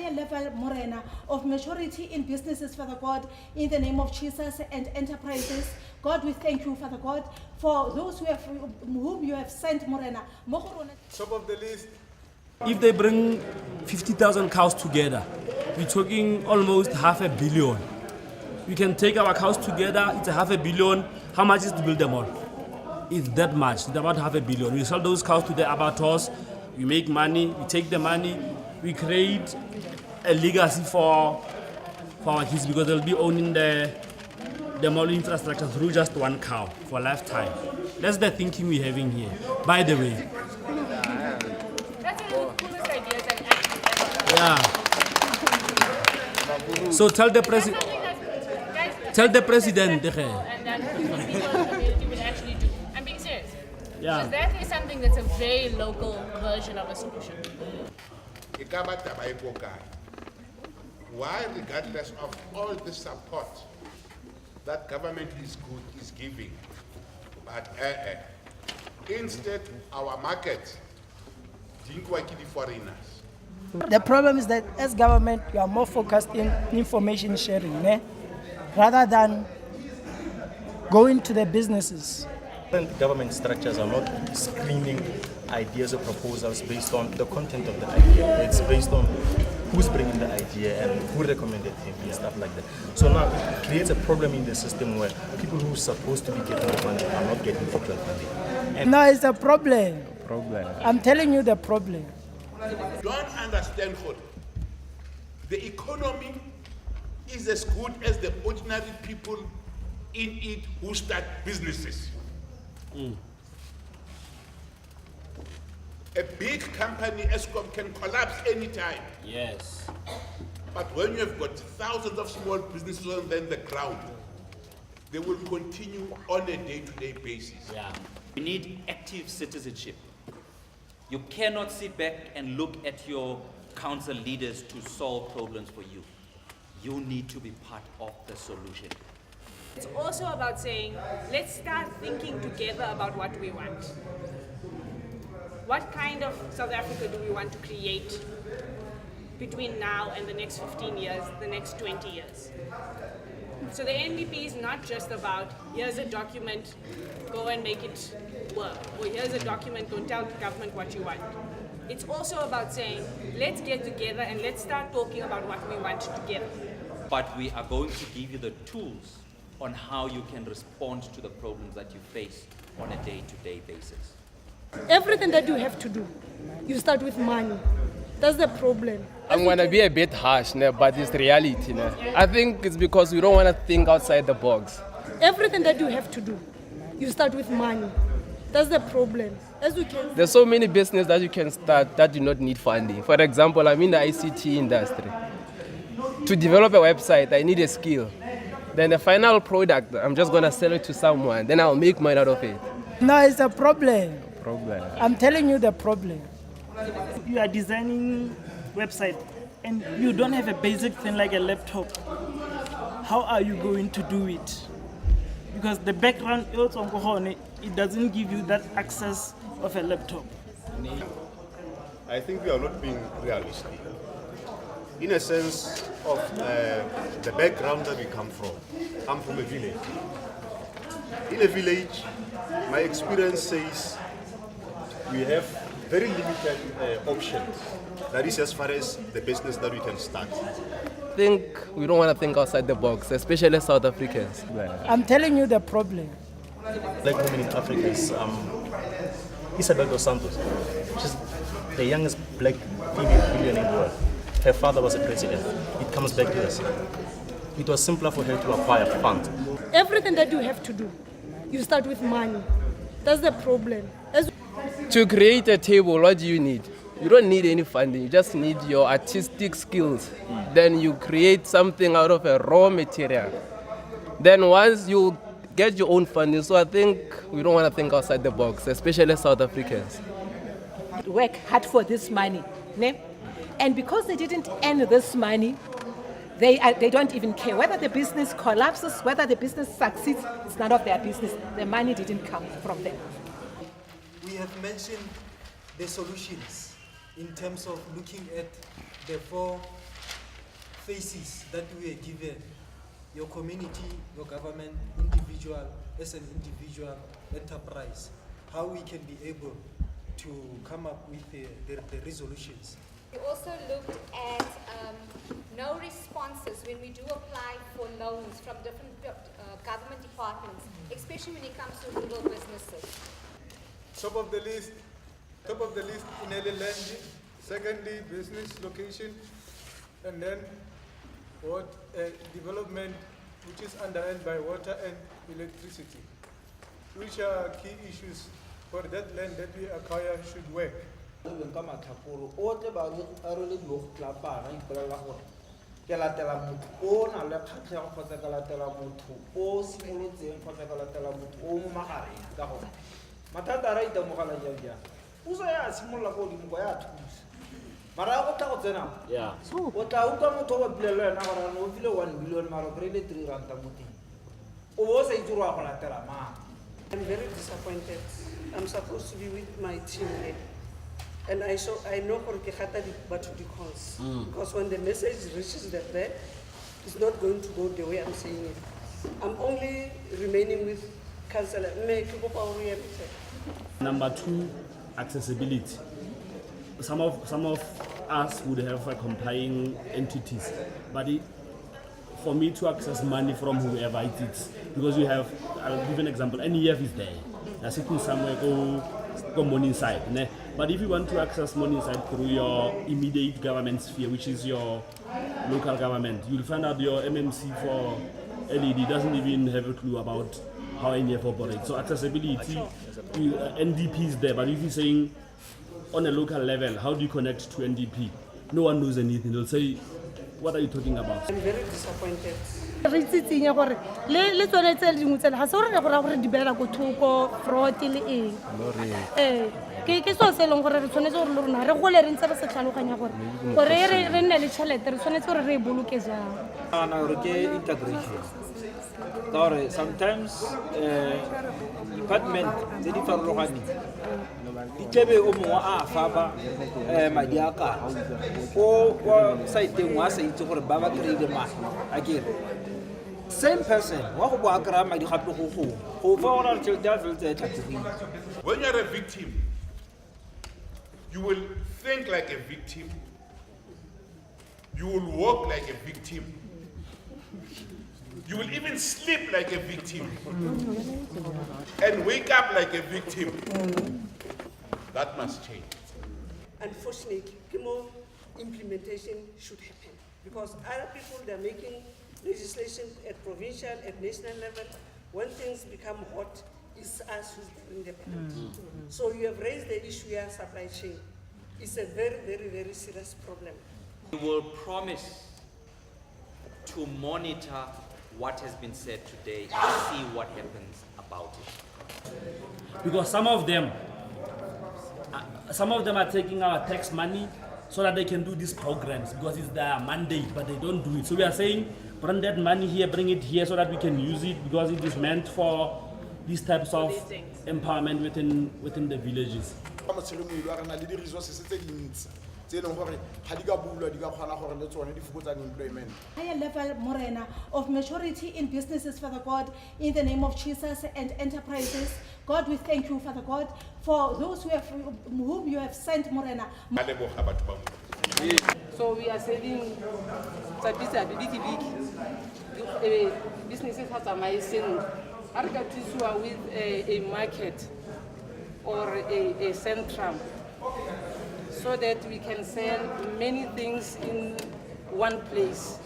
higher level, Morena, of maturity in businesses, Father God, in the name of Jesus, and enterprises. God, we thank you, Father God, for those whom you have sent, Morena. Top of the list. If they bring 50,000 cows together, we're talking almost 500 million. We can take our cows together, it's 500 million. How much is to build them all? It's that much, it's about 500 million. We sell those cows to the abattoirs, we make money, we take the money, we create a legacy for our kids because they'll be owning the mall infrastructure through just one cow for a lifetime. That's the thinking we're having here. By the way. That's one of the coolest ideas I've actually ever heard. Yeah. So tell the president. Tell the president. And that people in the community will actually do. I'm being serious. Yeah. Because that is something that's a very local version of a solution. Why, regardless of all the support that government is giving, but instead our market, foreigners. The problem is that as government, you are more focused in information sharing, rather than going to the businesses. Government structures are not screening ideas or proposals based on the content of the idea. It's based on who's bringing the idea and who recommended him and stuff like that. So now it creates a problem in the system where people who are supposed to be getting the money are not getting the funding. And no, it's a problem. Problem. I'm telling you the problem. Don't understand what the economy is as good as the ordinary people in it who start businesses. A big company, Eskom, can collapse anytime. Yes. But when you have got thousands of small businesses on the ground, they will continue on a day-to-day basis. Yeah. We need active citizenship. You cannot sit back and look at your council leaders to solve problems for you. You need to be part of the solution. It's also about saying, let's start thinking together about what we want. What kind of South Africa do we want to create between now and the next 15 years, the next 20 years? So the NDP is not just about, here's a document, go and make it work, or here's a document, go and tell the government what you want. It's also about saying, let's get together and let's start talking about what we want together. But we are going to give you the tools on how you can respond to the problems that you face on a day-to-day basis. Everything that you have to do, you start with money. That's the problem. I'm going to be a bit harsh, but it's reality. I think it's because we don't want to think outside the box. Everything that you have to do, you start with money. That's the problem. There's so many businesses that you can start that do not need funding. For example, I'm in the ICT industry. To develop a website, I need a skill. Then the final product, I'm just going to sell it to someone. Then I'll make money out of it. No, it's a problem. Problem. I'm telling you the problem. You are designing website and you don't have a basic thing like a laptop. How are you going to do it? Because the background, it doesn't give you that access of a laptop. I think we are not being realistic. In a sense of the background that we come from. I'm from a village. In a village, my experience says we have very limited options. That is as far as the business that we can start. I think we don't want to think outside the box, especially South Africans. I'm telling you the problem. Black women in Africa is Isabel dos Santos. She's the youngest black female billionaire in the world. Her father was a president. It comes back to us. It was simpler for her to acquire funds. Everything that you have to do, you start with money. That's the problem. To create a table, what do you need? You don't need any funding. You just need your artistic skills. Then you create something out of a raw material. Then once you get your own funding, so I think we don't want to think outside the box, especially South Africans. Work hard for this money. And because they didn't earn this money, they don't even care. Whether the business collapses, whether the business succeeds, it's none of their business. The money didn't come from them. We have mentioned the solutions in terms of looking at the four phases that we are given, your community, your government, individual, as an individual enterprise, how we can be able to come up with the resolutions. We also looked at no responses when we do apply for loans from different government departments, especially when it comes to rural businesses. Top of the list, in land. Secondly, business location, and then what development, which is underlined by water and electricity, which are key issues for that land that we acquire should work. ke latela motho o na le kgatlhego kgotsa ke latela motho o simolotseng kgotsa ke latela motho o mo magareng ka gore mathata a ra itemogela jang jang puso ya simolola ko godimo kwa ya thusa mara go tla go tsena o tla utlwa motho o bapile le wena gore o file 1 billion mara o kry-ile 3 ranta mo teng o bo o sa itse gore wa go latela mang. I'm very disappointed. I'm supposed to be with my team here. And I know for the calls. Because when the message reaches them there, it's not going to go the way I'm saying it. I'm only remaining with Councillor. Number 2, accessibility. Some of us would have complying entities, but for me to access money from whoever it is, because you have, I'll give an example, NEF is there. They're sitting somewhere, go money inside. Ne? But if you want to access money inside through your immediate government sphere, which is your local government, you'll find out your MMC for LED doesn't even have a clue about how NEF operates. So accessibility, NDP is there, but if you're saying on a local level, how do you connect to NDP? No one knows anything. They'll say, what are you talking about? I'm very disappointed. Re tsitsinya gore le tsone tse dingwe tse ga se gore go ra gore di bela go thoko fraud le eng ke so se leng gore re tshwanetse gore le rona re gole re ntse re se tlhaloganya gore re nne le tšhelete re tshwanetse gore re e boloke jang. Ana gore ke integration ka gore sometimes department tse di farologaneng di tlebe o mongwe a faba madi a ka o kwa site ngwa sa itse gore ba ba kry-ile madi a kere same person wa go boa kry-a madi gape go fa gore tšhelete a feletse e tlhatlhogile. When you're a victim, you will think like a victim, you will walk like a victim, you will even sleep like a victim and wake up like a victim. That must change. Unfortunately, more implementation should happen because other people, they're making legislation at provincial, at national level. When things become hot, it's us who's bring the penalty. So you have raised the issue here, supply chain. It's a very, very, very serious problem. We will promise to monitor what has been said today and see what happens about it. Because some of them are taking our tax money so that they can do these programs because it's their mandate, but they don't do it. So we are saying, bring that money here, bring it here so that we can use it because it is meant for these types of empowerment within the villages. Higher level morena of maturity in businesses, Father God, in the name of Jesus and enterprises. God, we thank you, Father God, for those whom you have sent, morena. So we are selling businesses that are amazing. With a market or a centrum so that we can sell many things in one place.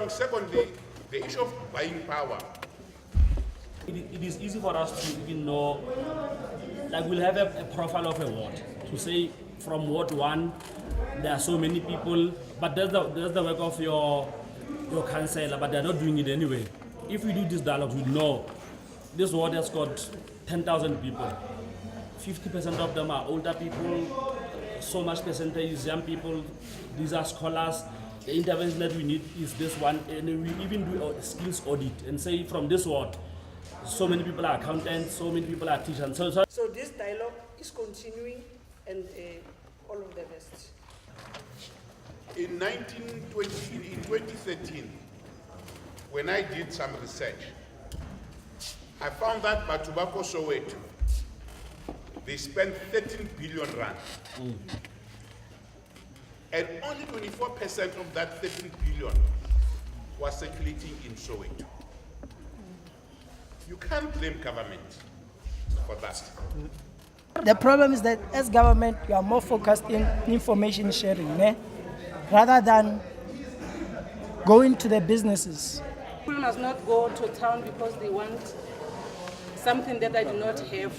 Secondly, the issue of buying power. It is easy for us to even know, like we'll have a profile of a ward, to say from Ward 1, there are so many people, but that's the work of your councillor, but they're not doing it anyway. If we do this dialogue, we know this ward has got 10,000 people. 50% of them are older people, so much percentage is young people, these are scholars. The intervention that we need is this one, and we even do a skills audit and say from this ward, so many people are accountants, so many people are teachers. So this dialogue is continuing and all of the best. In 2013, when I did some research, I found that Batubako Soweto, they spent 13 billion rand. And only 24% of that 13 billion was circulating in Soweto. You can't blame government for that. The problem is that as government, you are more focused in information sharing, rather than going to the businesses. People must not go to town because they want something that I do not have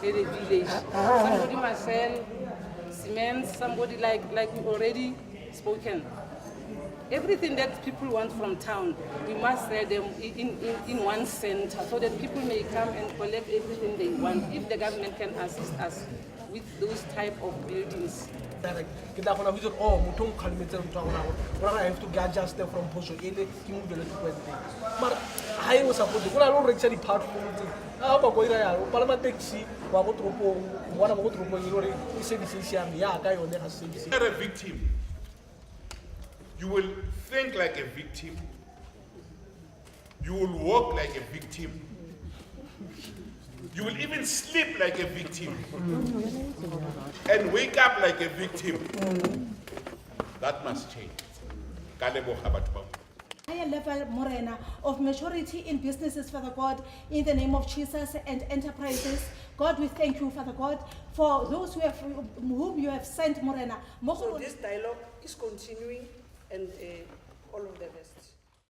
in the village. Somebody must sell cement, somebody like we already spoken. Everything that people want from town, we must sell them in one center so that people may come and collect everything they want. If the government can assist us with those type of buildings. I have to get just from Posho, but I was supposed to go to part of You're a victim. You will think like a victim. You will walk like a victim. You will even sleep like a victim. And wake up like a victim. That must change. Higher level, Morena, of maturity in businesses, Father God, in the name of Jesus, and enterprises. God, we thank you, Father God, for those whom you have sent, Morena. So this dialogue is continuing, and all of the best.